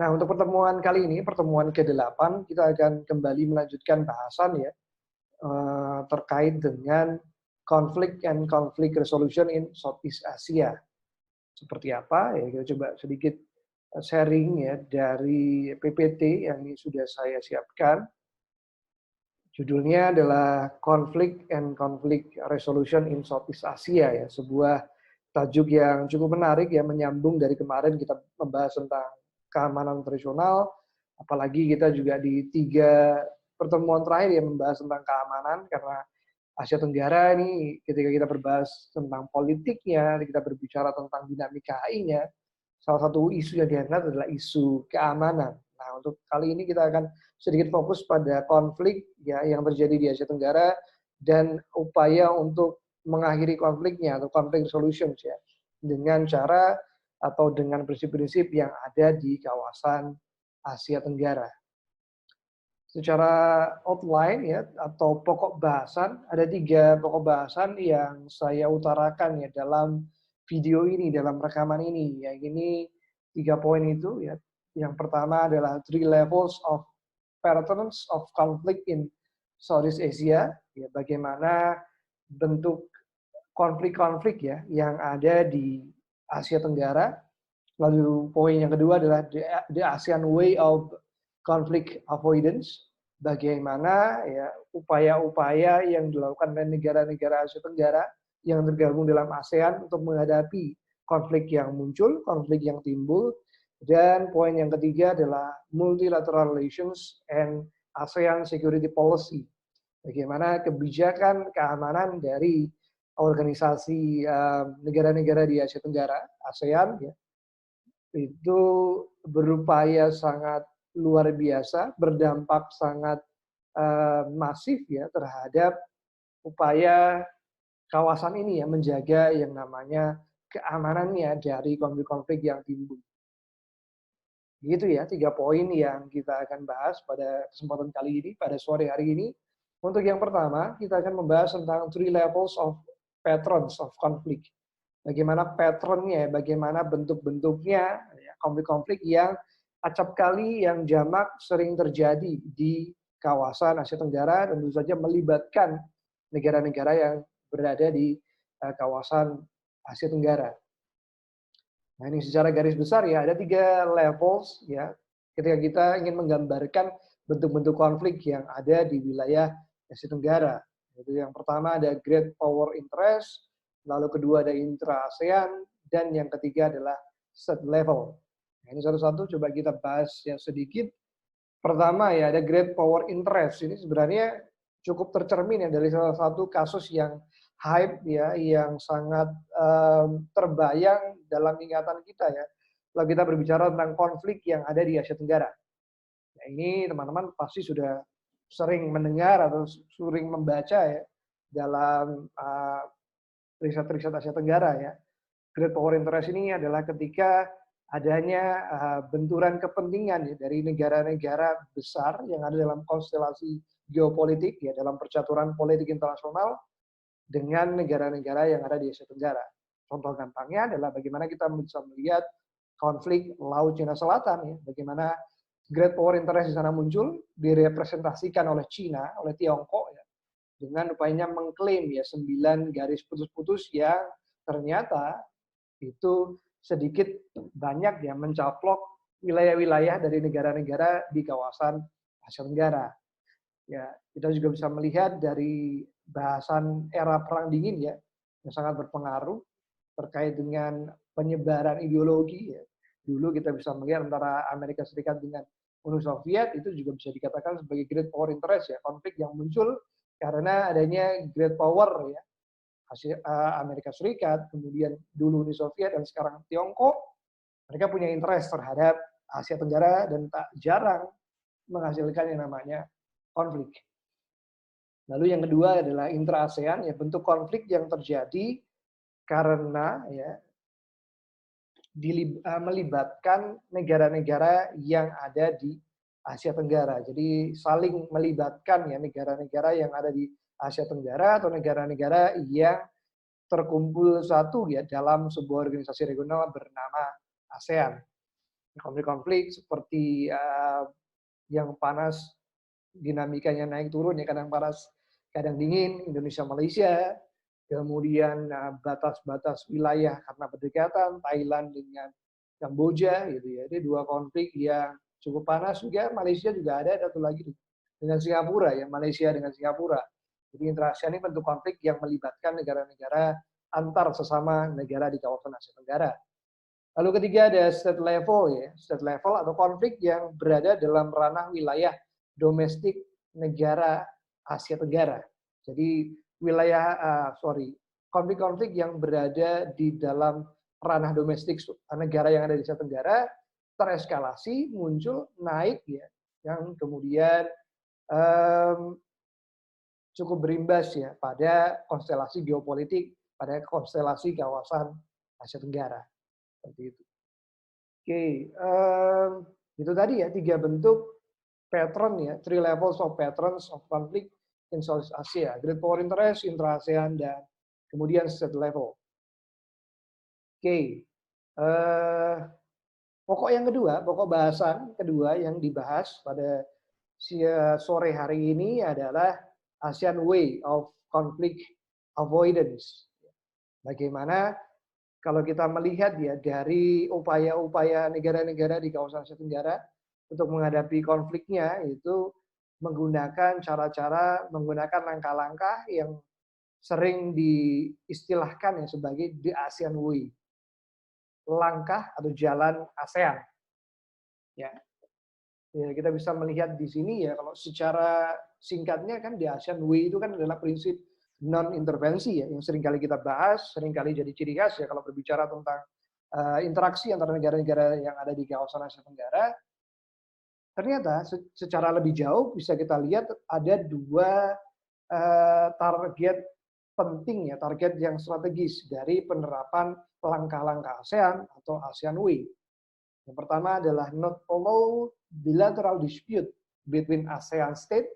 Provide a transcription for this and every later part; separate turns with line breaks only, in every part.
Nah, untuk pertemuan kali ini, pertemuan ke-8, kita akan kembali melanjutkan bahasan ya terkait dengan conflict and conflict resolution in Southeast Asia. Seperti apa? Ya, kita coba sedikit sharing ya dari PPT yang ini sudah saya siapkan. Judulnya adalah Conflict and Conflict Resolution in Southeast Asia ya, sebuah tajuk yang cukup menarik ya, menyambung dari kemarin kita membahas tentang keamanan internasional, apalagi kita juga di 3 pertemuan terakhir yang membahas tentang keamanan, karena Asia Tenggara ini ketika kita berbahas tentang politiknya, kita berbicara tentang dinamika HI-nya, salah satu isu yang diangkat adalah isu keamanan. Nah, untuk kali ini kita akan sedikit fokus pada konflik ya yang terjadi di Asia Tenggara dan upaya untuk mengakhiri konfliknya atau conflict resolutions ya dengan cara atau dengan prinsip-prinsip yang ada di kawasan Asia Tenggara. Secara outline ya atau pokok bahasan, ada 3 pokok bahasan yang saya utarakan ya dalam video ini, dalam rekaman ini. Yang ini 3 poin itu ya. Yang pertama adalah 3 levels of patterns of conflict in Southeast Asia, ya, bagaimana bentuk konflik-konflik ya yang ada di Asia Tenggara. Lalu poin yang kedua adalah the ASEAN way of conflict avoidance, bagaimana ya upaya-upaya yang dilakukan oleh negara-negara Asia Tenggara yang tergabung dalam ASEAN untuk menghadapi konflik yang muncul, konflik yang timbul. Dan poin yang ketiga adalah multilateral relations and ASEAN security policy, bagaimana kebijakan keamanan dari organisasi negara-negara di Asia Tenggara, ASEAN ya, itu berupaya sangat luar biasa, berdampak sangat masif ya terhadap upaya kawasan ini ya menjaga yang namanya keamanannya dari konflik-konflik yang timbul. Gitu ya, 3 poin yang kita akan bahas pada kesempatan kali ini, pada sore hari ini. Untuk yang pertama, kita akan membahas tentang 3 levels of patterns of conflict. Bagaimana patternnya, bagaimana bentuk-bentuknya, ya, konflik-konflik yang acap kali, yang jamak sering terjadi di kawasan Asia Tenggara, tentu saja melibatkan negara-negara yang berada di kawasan Asia Tenggara. Nah, ini secara garis besar ya, ada 3 levels ya, ketika kita ingin menggambarkan bentuk-bentuk konflik yang ada di wilayah Asia Tenggara. Jadi yang pertama ada Great Power Interest, lalu kedua ada intra-ASEAN, dan yang ketiga adalah third level. Nah, ini satu-satu coba kita bahas ya sedikit. Pertama ya ada Great Power Interest, ini sebenarnya cukup tercermin ya dari salah satu kasus yang hype ya, yang sangat terbayang dalam ingatan kita ya. Kalau kita berbicara tentang konflik yang ada di Asia Tenggara. Nah, ini teman-teman pasti sudah sering mendengar atau sering membaca ya dalam riset-riset Asia Tenggara ya. Great Power Interest ini adalah ketika adanya benturan kepentingan ya, dari negara-negara besar yang ada dalam konstelasi geopolitik ya, dalam percaturan politik internasional dengan negara-negara yang ada di Asia Tenggara. Contoh gampangnya adalah bagaimana kita bisa melihat konflik Laut Cina Selatan ya, bagaimana Great Power Interest di sana muncul, direpresentasikan oleh Cina, oleh Tiongkok ya, dengan upayanya mengklaim ya 9 garis putus-putus yang ternyata itu sedikit banyak ya mencaplok wilayah-wilayah dari negara-negara di kawasan Asia Tenggara. Ya, kita juga bisa melihat dari bahasan era Perang Dingin ya, yang sangat berpengaruh terkait dengan penyebaran ideologi ya. Dulu kita bisa melihat antara Amerika Serikat dengan Uni Soviet itu juga bisa dikatakan sebagai Great Power Interest ya, konflik yang muncul karena adanya Great Power ya, Amerika Serikat, kemudian dulu Uni Soviet dan sekarang Tiongkok, mereka punya interest terhadap Asia Tenggara dan tak jarang menghasilkan yang namanya konflik. Lalu yang kedua adalah intra-ASEAN, ya bentuk konflik yang terjadi karena ya melibatkan negara-negara yang ada di Asia Tenggara. Jadi saling melibatkan ya negara-negara yang ada di Asia Tenggara atau negara-negara yang terkumpul satu ya dalam sebuah organisasi regional bernama ASEAN. Konflik-konflik seperti yang panas, dinamikanya naik turun ya, kadang panas, kadang dingin, Indonesia Malaysia, kemudian batas-batas wilayah karena berdekatan Thailand dengan Kamboja gitu ya. Jadi dua konflik yang cukup panas juga. Malaysia juga ada satu lagi dengan Singapura ya, Malaysia dengan Singapura. Jadi Intra-Asia ini bentuk konflik yang melibatkan negara-negara antar sesama negara di kawasan Asia Tenggara. Lalu ketiga ada state level ya, state level atau konflik yang berada dalam ranah wilayah domestik negara Asia Tenggara. Jadi konflik-konflik yang berada di dalam ranah domestik negara yang ada di Asia Tenggara tereskalasi, muncul, naik ya, yang kemudian cukup berimbas ya pada konstelasi geopolitik, pada konstelasi kawasan Asia Tenggara. Seperti itu. Oke, itu tadi ya 3 bentuk pattern ya, 3 levels of patterns of conflict in Southeast Asia, Great Power Interest, Intra-ASEAN, dan kemudian state level. Oke, pokok yang kedua, pokok bahasan kedua yang dibahas pada sore hari ini adalah ASEAN Way of Conflict Avoidance. Bagaimana kalau kita melihat ya dari upaya-upaya negara-negara di kawasan Asia Tenggara untuk menghadapi konfliknya itu menggunakan cara-cara, menggunakan langkah-langkah yang sering diistilahkan ya sebagai the ASEAN Way. Langkah atau jalan ASEAN. Ya. Ya, kita bisa melihat di sini ya kalau secara singkatnya kan di ASEAN Way itu kan adalah prinsip non-intervensi ya, yang seringkali kita bahas, seringkali jadi ciri khas ya kalau berbicara tentang interaksi antara negara-negara yang ada di kawasan Asia Tenggara. Ternyata secara lebih jauh bisa kita lihat ada 2 target penting ya, target yang strategis dari penerapan langkah-langkah ASEAN atau ASEAN Way. Yang pertama adalah not allow bilateral dispute between ASEAN state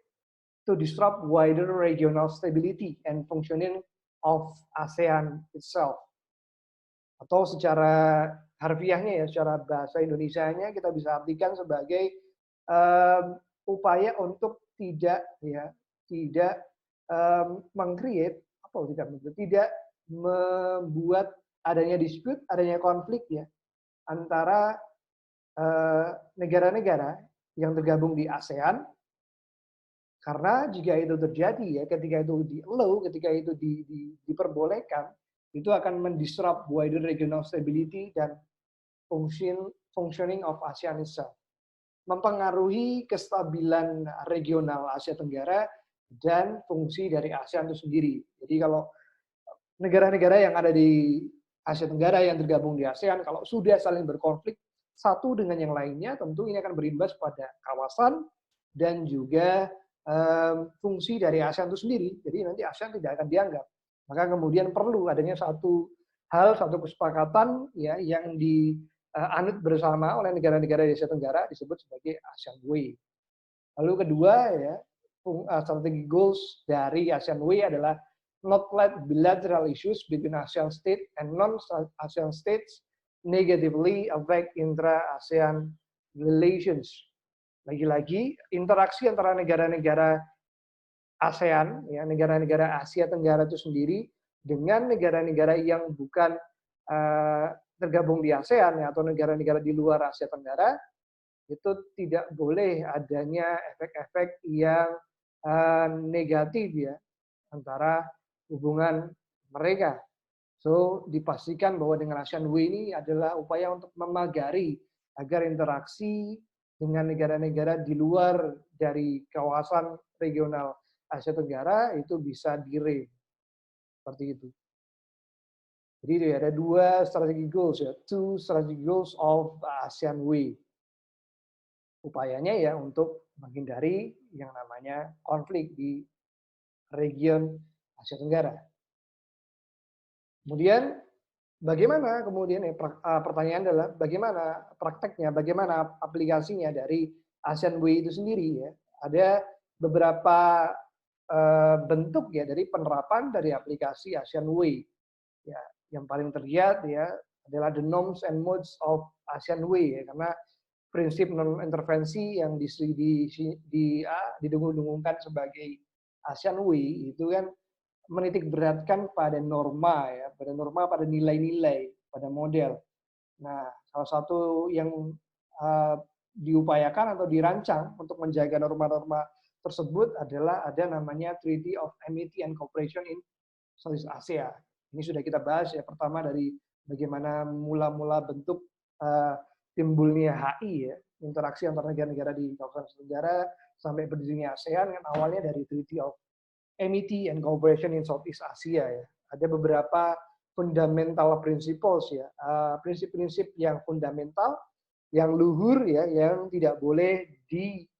to disrupt wider regional stability and functioning of ASEAN itself. Atau secara harfiahnya ya, secara bahasa Indonesianya kita bisa artikan sebagai upaya untuk tidak membuat adanya dispute, adanya konflik ya antara negara-negara yang tergabung di ASEAN. Karena jika itu terjadi ya, ketika itu ketika itu diperbolehkan, itu akan mendisrupt wider regional stability dan functioning of ASEAN itself. Mempengaruhi kestabilan regional Asia Tenggara dan fungsi dari ASEAN itu sendiri. Jadi kalau negara-negara yang ada di Asia Tenggara yang tergabung di ASEAN, kalau sudah saling berkonflik satu dengan yang lainnya, tentu ini akan berimbas pada kawasan dan juga fungsi dari ASEAN itu sendiri. Jadi nanti ASEAN tidak akan dianggap. Maka kemudian perlu adanya satu kesepakatan ya yang dianut bersama oleh negara-negara di Asia Tenggara disebut sebagai ASEAN Way. Lalu kedua ya, strategi goals dari ASEAN Way adalah not let bilateral issues between ASEAN state and non-ASEAN states negatively affect intra-ASEAN relations. Lagi-lagi interaksi antara negara-negara ASEAN, ya negara-negara Asia Tenggara itu sendiri dengan negara-negara yang bukan tergabung di ASEAN ya, atau negara-negara di luar Asia Tenggara, itu tidak boleh adanya efek-efek yang negatif ya antara hubungan mereka. So dipastikan bahwa dengan ASEAN Way ini adalah upaya untuk memagari agar interaksi dengan negara-negara di luar dari kawasan regional Asia Tenggara itu bisa direm. Seperti itu. Jadi ada 2 strategi goals ya, 2 strategic goals of ASEAN Way. Upayanya ya untuk menghindari yang namanya konflik di region Asia Tenggara. Kemudian bagaimana pertanyaan adalah bagaimana prakteknya, bagaimana aplikasinya dari ASEAN Way itu sendiri ya. Ada beberapa bentuk ya dari penerapan dari aplikasi ASEAN Way. Ya, yang paling terlihat ya adalah the norms and modes of ASEAN Way ya, karena prinsip non intervensi yang didengung-dengungkan sebagai ASEAN Way itu kan menitik beratkan pada norma ya, pada nilai-nilai, pada model. Nah, salah satu yang diupayakan atau dirancang untuk menjaga norma-norma tersebut adalah ada namanya Treaty of Amity and Cooperation in Southeast Asia. Ini sudah kita bahas ya, pertama dari bagaimana mula-mula bentuk timbulnya HI ya, interaksi antar negara-negara di kawasan Asia Tenggara sampai berdirinya ASEAN kan awalnya dari Treaty of Amity and Cooperation in Southeast Asia ya. Ada beberapa fundamental principles ya, prinsip-prinsip yang fundamental, yang luhur ya, yang tidak boleh dilanggar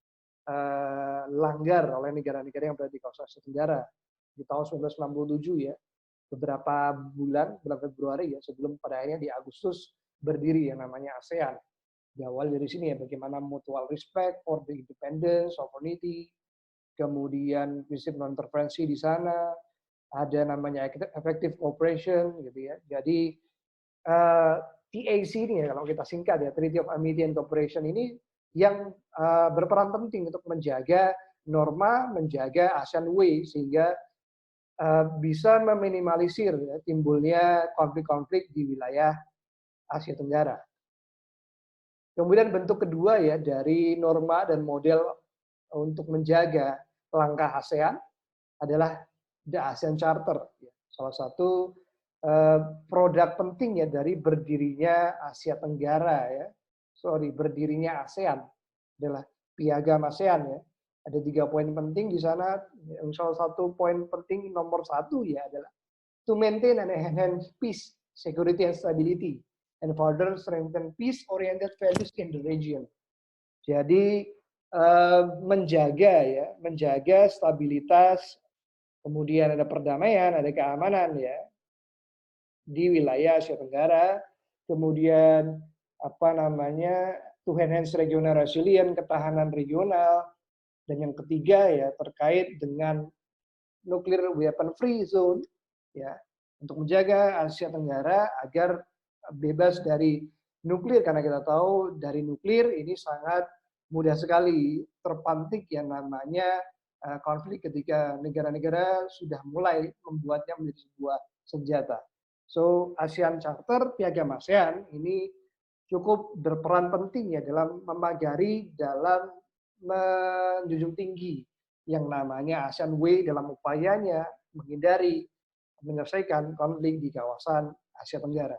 oleh negara-negara yang berada di kawasan Asia Tenggara. Di tahun 1967 ya, beberapa bulan Februari ya, sebelum pada akhirnya di Agustus berdiri yang namanya ASEAN. Diawali dari sini ya, bagaimana mutual respect for the independence, sovereignty, kemudian prinsip non-intervensi di sana, ada namanya effective cooperation gitu ya. Jadi TAC ini ya, kalau kita singkat ya, Treaty of Amity and Cooperation ini yang berperan penting untuk menjaga norma, menjaga ASEAN Way sehingga bisa meminimalisir ya, timbulnya konflik-konflik di wilayah Asia Tenggara. Kemudian bentuk kedua ya dari norma dan model untuk menjaga langkah ASEAN adalah The ASEAN Charter. Salah satu produk penting ya dari berdirinya Asia Tenggara ya. Berdirinya ASEAN adalah Piagam ASEAN ya. Ada 3 poin penting di sana. Yang salah satu poin penting nomor 1 ya adalah to maintain and enhance peace, security and stability, and further strengthen peace-oriented values in the region. Jadi menjaga stabilitas, kemudian ada perdamaian, ada keamanan ya di wilayah Asia Tenggara, kemudian to enhance regional resilience, ketahanan regional, dan yang ketiga ya terkait dengan nuclear weapon free zone ya, untuk menjaga Asia Tenggara agar bebas dari nuklir, karena kita tahu dari nuklir ini sangat mudah sekali terpantik yang namanya konflik ketika negara-negara sudah mulai membuatnya menjadi sebuah senjata. So ASEAN Charter, Piagam ASEAN ini cukup berperan penting ya dalam memagari, dalam menjunjung tinggi yang namanya ASEAN Way dalam upayanya menghindari menyelesaikan konflik di kawasan Asia Tenggara.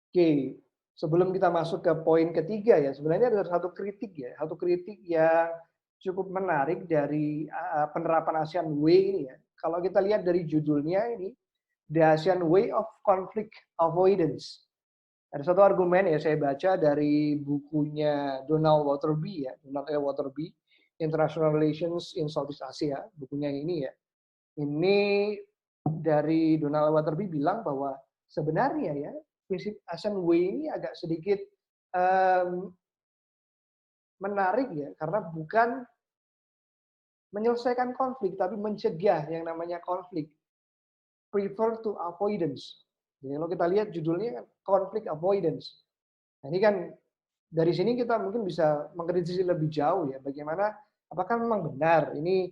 Oke, sebelum kita masuk ke poin ketiga ya, sebenarnya ada satu kritik yang cukup menarik dari penerapan ASEAN Way ini ya. Kalau kita lihat dari judulnya ini, The ASEAN Way of Conflict Avoidance. Ada satu argumen ya saya baca dari bukunya Donald Waterby ya, Donald L. Waterby, International Relations in Southeast Asia, bukunya ini ya. Ini dari Donald Waterby bilang bahwa sebenarnya ya prinsip ASEAN Way ini agak sedikit menarik ya, karena bukan menyelesaikan konflik, tapi mencegah yang namanya konflik. Prefer to avoidance. Jadi kalau kita lihat judulnya kan conflict avoidance. Nah, ini kan dari sini kita mungkin bisa mengkritisi lebih jauh ya, bagaimana apakah memang benar ini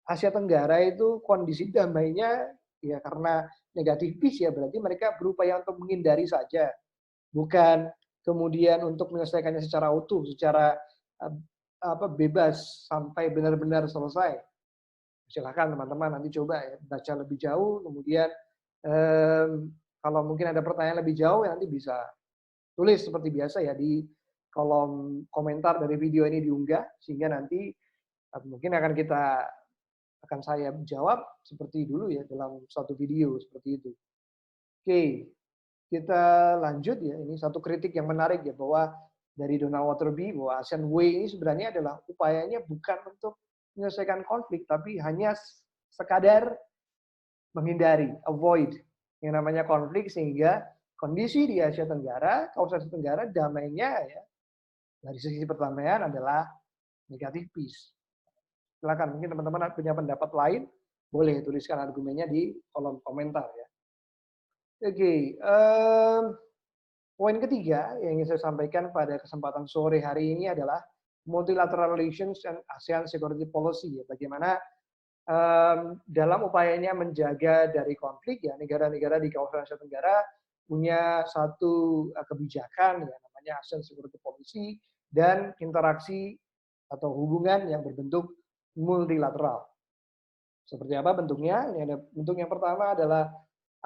Asia Tenggara itu kondisi damainya ya karena negatif peace ya, berarti mereka berupaya untuk menghindari saja, bukan kemudian untuk menyelesaikannya secara utuh, secara bebas sampai benar-benar selesai. Silakan teman-teman nanti coba ya baca lebih jauh, kemudian kalau mungkin ada pertanyaan lebih jauh ya nanti bisa tulis seperti biasa ya di kolom komentar dari video ini diunggah, sehingga nanti mungkin akan saya jawab seperti dulu ya dalam satu video seperti itu. Oke, kita lanjut ya. Ini satu kritik yang menarik ya, bahwa dari Donald Waterby bahwa ASEAN Way ini sebenarnya adalah upayanya bukan untuk menyelesaikan konflik, tapi hanya sekadar menghindari, avoid yang namanya konflik, sehingga kondisi di Asia Tenggara, kawasan Asia Tenggara damainya ya dari sisi perdamaian adalah negatif peace. Silakan, mungkin teman-teman punya pendapat lain, boleh tuliskan argumennya di kolom komentar ya. Oke, poin ketiga yang ingin saya sampaikan pada kesempatan sore hari ini adalah multilateral relations and ASEAN security policy. Ya. Bagaimana dalam upayanya menjaga dari konflik, ya negara-negara di kawasan Asia Tenggara punya satu kebijakan ya namanya ASEAN security policy dan interaksi atau hubungan yang berbentuk multilateral. Seperti apa bentuknya? Ini ada bentuk yang pertama adalah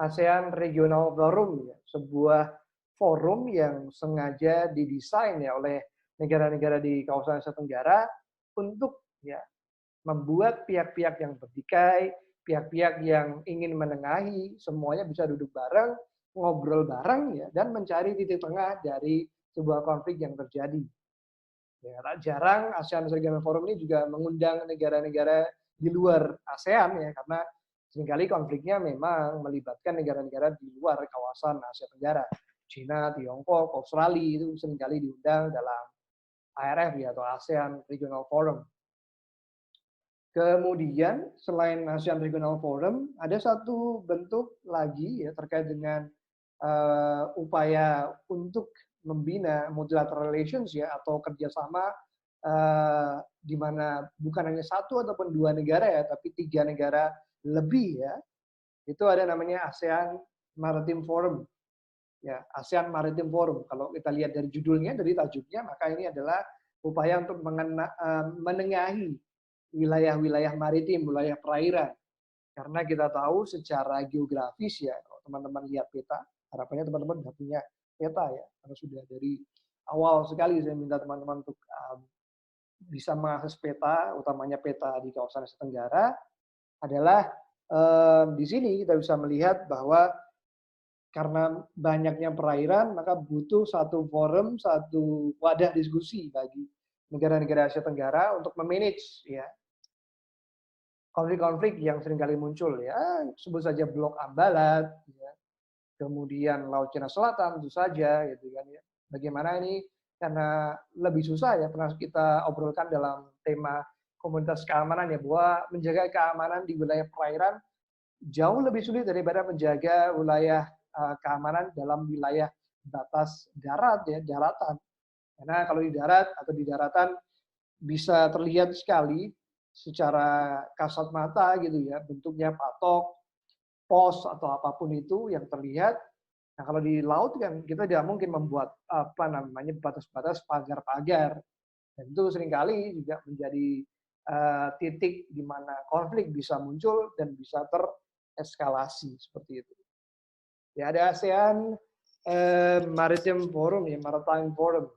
ASEAN Regional Forum, ya, sebuah forum yang sengaja didesain ya oleh negara-negara di kawasan Asia Tenggara untuk ya membuat pihak-pihak yang bertikai, pihak-pihak yang ingin menengahi, semuanya bisa duduk bareng, ngobrol bareng ya dan mencari titik tengah dari sebuah konflik yang terjadi. Ya, tak jarang ASEAN Regional Forum ini juga mengundang negara-negara di luar ASEAN ya karena seringkali konfliknya memang melibatkan negara-negara di luar kawasan Asia Tenggara. China, Tiongkok, Australia itu seringkali diundang dalam ARF ya atau ASEAN Regional Forum. Kemudian selain ASEAN Regional Forum ada satu bentuk lagi ya terkait dengan upaya untuk membina multilateral relations ya atau kerjasama di mana bukan hanya satu ataupun dua negara ya tapi 3 negara lebih ya itu ada namanya ASEAN Maritime Forum ya ASEAN Maritime Forum kalau kita lihat dari judulnya dari tajuknya maka ini adalah upaya untuk menengahi wilayah-wilayah maritim wilayah perairan karena kita tahu secara geografis ya kalau teman-teman lihat peta harapannya teman-teman sudah punya peta ya karena sudah dari awal sekali saya minta teman-teman untuk bisa mengakses peta utamanya peta di kawasan Asia Tenggara adalah di sini kita bisa melihat bahwa karena banyaknya perairan maka butuh satu forum satu wadah diskusi bagi negara-negara Asia Tenggara untuk memanage ya konflik-konflik yang seringkali muncul ya sebut saja blok Ambalat ya kemudian Laut Cina Selatan tentu saja gitu kan ya. Bagaimana ini karena lebih susah ya pernah kita obrolkan dalam tema komunitas keamanan ya bahwa menjaga keamanan di wilayah perairan jauh lebih sulit daripada menjaga wilayah keamanan dalam wilayah batas darat ya daratan. Karena kalau di darat atau di daratan bisa terlihat sekali secara kasat mata gitu ya bentuknya patok pos atau apapun itu yang terlihat. Nah, kalau di laut kan kita tidak mungkin membuat apa namanya batas-batas pagar-pagar. Dan itu seringkali juga menjadi titik di mana konflik bisa muncul dan bisa tereskalasi seperti itu. Ya ada ASEAN Maritime Forum ya Maritime Forum.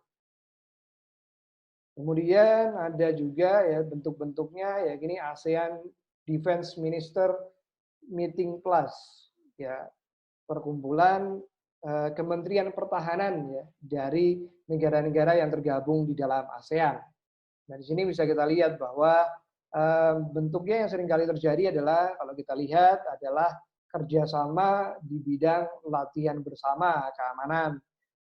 Kemudian ada juga ya bentuk-bentuknya ya gini ASEAN Defense Minister Meeting Plus ya perkumpulan Kementerian Pertahanan ya dari negara-negara yang tergabung di dalam ASEAN. Dan di sini bisa kita lihat bahwa bentuknya yang seringkali terjadi adalah kalau kita lihat adalah kerjasama di bidang latihan bersama keamanan.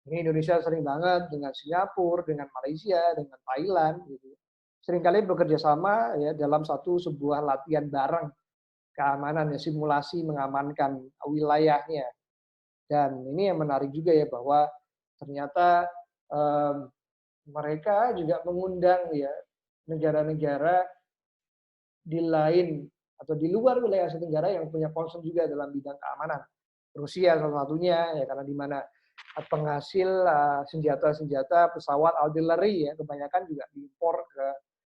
Ini Indonesia sering banget dengan Singapura, dengan Malaysia, dengan Thailand, gitu. Seringkali bekerja sama ya dalam sebuah latihan bareng keamanan ya simulasi mengamankan wilayahnya. Dan ini yang menarik juga ya bahwa ternyata mereka juga mengundang ya negara-negara di lain atau di luar wilayah Asia Tenggara yang punya concern juga dalam bidang keamanan. Rusia salah satunya ya karena di mana penghasil senjata-senjata pesawat artileri ya kebanyakan juga diimpor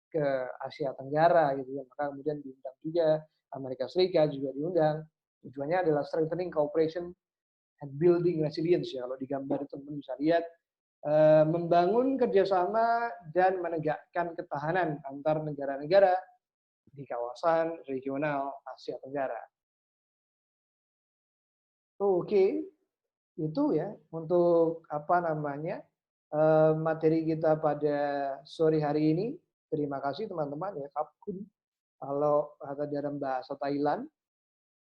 ke Asia Tenggara gitu ya. Maka kemudian diundang juga Amerika Serikat juga diundang. Tujuannya adalah strengthening cooperation and building resilience ya. Kalau digambar teman-teman bisa lihat membangun kerjasama dan menegakkan ketahanan antar negara-negara di kawasan regional Asia Tenggara. Oke, itu ya untuk apa namanya materi kita pada sore hari ini. Terima kasih teman-teman ya, Kapkun kalau ada dalam bahasa Thailand.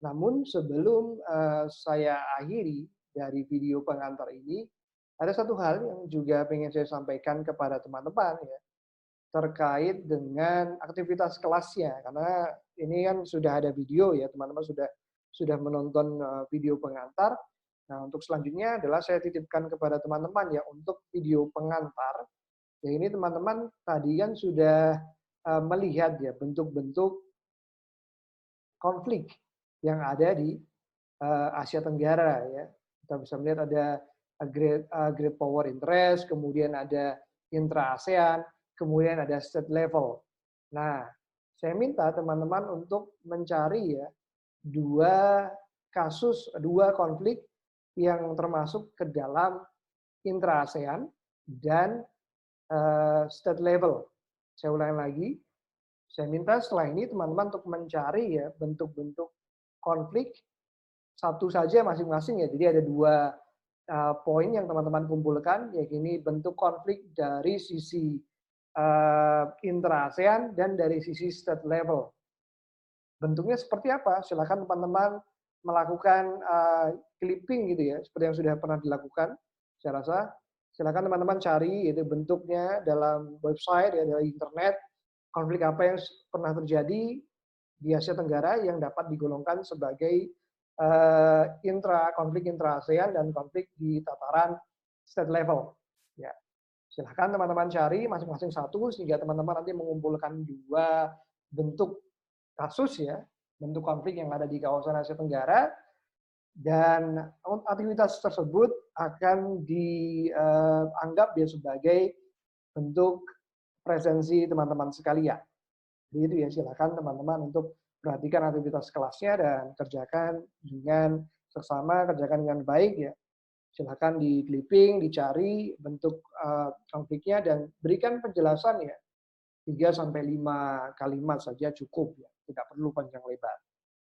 Namun sebelum saya akhiri dari video pengantar ini, ada satu hal yang juga ingin saya sampaikan kepada teman-teman ya terkait dengan aktivitas kelasnya karena ini kan sudah ada video ya teman-teman sudah menonton video pengantar Nah, untuk selanjutnya adalah saya titipkan kepada teman-teman ya untuk video pengantar. Ya ini teman-teman tadi kan sudah melihat ya bentuk-bentuk konflik yang ada di Asia Tenggara ya. Kita bisa melihat ada great power interest, kemudian ada intra-ASEAN, kemudian ada state level. Nah, saya minta teman-teman untuk mencari ya dua konflik yang termasuk ke dalam intra-ASEAN dan state level. Saya ulangi lagi, saya minta setelah ini teman-teman untuk mencari ya bentuk-bentuk konflik satu saja masing-masing ya. Jadi ada dua poin yang teman-teman kumpulkan, yaitu ini bentuk konflik dari sisi intra-ASEAN dan dari sisi state level. Bentuknya seperti apa? Silakan teman-teman melakukan clipping gitu ya, seperti yang sudah pernah dilakukan. Saya rasa silakan teman-teman cari itu bentuknya dalam website ya, dari internet, konflik apa yang pernah terjadi di Asia Tenggara yang dapat digolongkan sebagai konflik intra-ASEAN dan konflik di tataran state level. Ya, silahkan teman-teman cari masing-masing satu sehingga teman-teman nanti mengumpulkan dua bentuk kasus ya, bentuk konflik yang ada di kawasan Asia Tenggara, dan aktivitas tersebut akan dianggap ya sebagai bentuk presensi teman-teman sekalian. Jadi itu ya, silakan teman-teman untuk perhatikan aktivitas kelasnya dan kerjakan dengan seksama, kerjakan dengan baik ya. Silakan di clipping, dicari bentuk konfliknya dan berikan penjelasan ya. 3 sampai 5 kalimat saja cukup ya, tidak perlu panjang lebar.